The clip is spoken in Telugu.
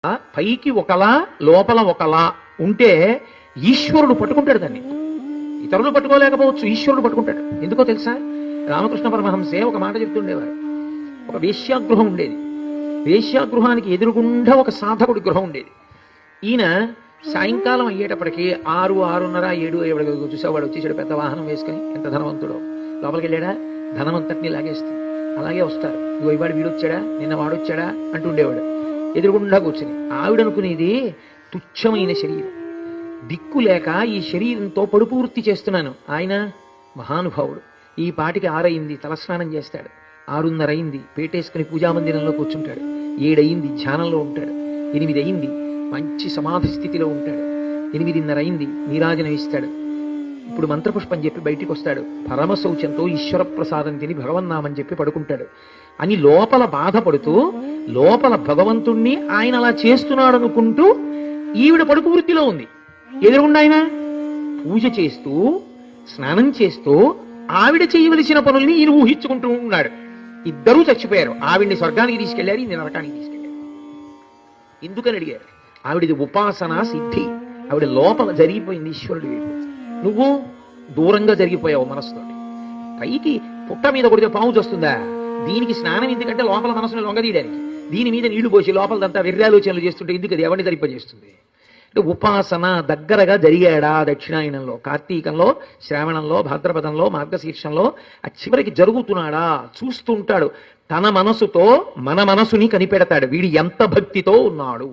పైకి ఒకలా లోపల ఒకలా ఉంటే ఈశ్వరుడు పట్టుకుంటాడు దాన్ని. ఇతరులు పట్టుకోలేకపోవచ్చు, ఈశ్వరుడు పట్టుకుంటాడు. ఎందుకో తెలుసా? రామకృష్ణ పరమహంసే ఒక మాట చెప్తుండేవారు. ఒక వేశ్యాగృహం ఉండేది. వేశ్యాగృహానికి ఎదురుగుండా ఒక సాధకుడి గృహం ఉండేది. ఈయన సాయంకాలం అయ్యేటప్పటికి 6, 6:30, 7 చూసేవాడు. వచ్చేసాడు పెద్ద వాహనం వేసుకుని, ఎంత ధనవంతుడో. లోపలికి వెళ్ళాడా, ధనవంతటిని లాగేస్తుంది. అలాగే వస్తారు. ఇగో ఇవాడు వీడొచ్చాడా, నిన్న వాడొచ్చాడా అంటుండేవాడు. ఎదురుగుండా కూర్చుని ఆవిడనుకునేది తుచ్చమైన శరీరం, దిక్కు లేక ఈ శరీరంతో పడుపూర్తి చేస్తున్నాను. ఆయన మహానుభావుడు. ఈ పాటికి 6 అయింది, తలస్నానం చేస్తాడు. 6:30 అయింది, పేటేసుకుని పూజామందిరంలో కూర్చుంటాడు. 7 అయింది, ధ్యానంలో ఉంటాడు. 8 అయింది, మంచి సమాధి స్థితిలో ఉంటాడు. 8:30 అయింది, నీరాజనం ఇస్తాడు. ఇప్పుడు మంత్రపుష్పం చెప్పి బయటికి వస్తాడు. పరమ శౌచంతో ఈశ్వర ప్రసాదం తిని భగవన్నామని చెప్పి పడుకుంటాడు. అని లోపల బాధపడుతూ, లోపల భగవంతుణ్ణి ఆయన అలా చేస్తున్నాడు అనుకుంటూ ఈవిడ పడుకు వృత్తిలో ఉంది. ఎదురుగుండా ఆయన పూజ చేస్తూ, స్నానం చేస్తూ ఆవిడ చేయవలసిన పనుల్ని ఈయన ఊహించుకుంటూ ఉన్నాడు. ఇద్దరూ చచ్చిపోయారు. ఆవిడ్ని స్వర్గానికి తీసుకెళ్లారు, ఈయన నరకానికి తీసుకెళ్లారు. ఎందుకని అడిగారు? ఆవిడది ఉపాసన సిద్ధి. ఆవిడ లోపల జరిగిపోయింది ఈశ్వరుడి వైపు. నువ్వు దూరంగా జరిగిపోయావు మనసుతోటి. పైకి పుట్ట మీద కొడితే పాము వస్తుందా? దీనికి స్నానం ఎందుకంటే లోపల మనసుని లొంగదీయడానికి. దీని మీద నీళ్లు పోసి లోపలదంతా వెర్రాలోచనలు చేస్తుంటే ఎందుకు అది ఎవరిని ధరింపజేస్తుంది? అంటే ఉపాసన దగ్గరగా జరిగాడా దక్షిణాయనంలో, కార్తీకంలో, శ్రావణంలో, భాద్రపదంలో, మార్గశీర్షంలో ఆ చివరికి జరుగుతున్నాడా చూస్తుంటాడు. తన మనసుతో మన మనసుని కనిపెడతాడు. వీడు ఎంత భక్తితో ఉన్నాడు.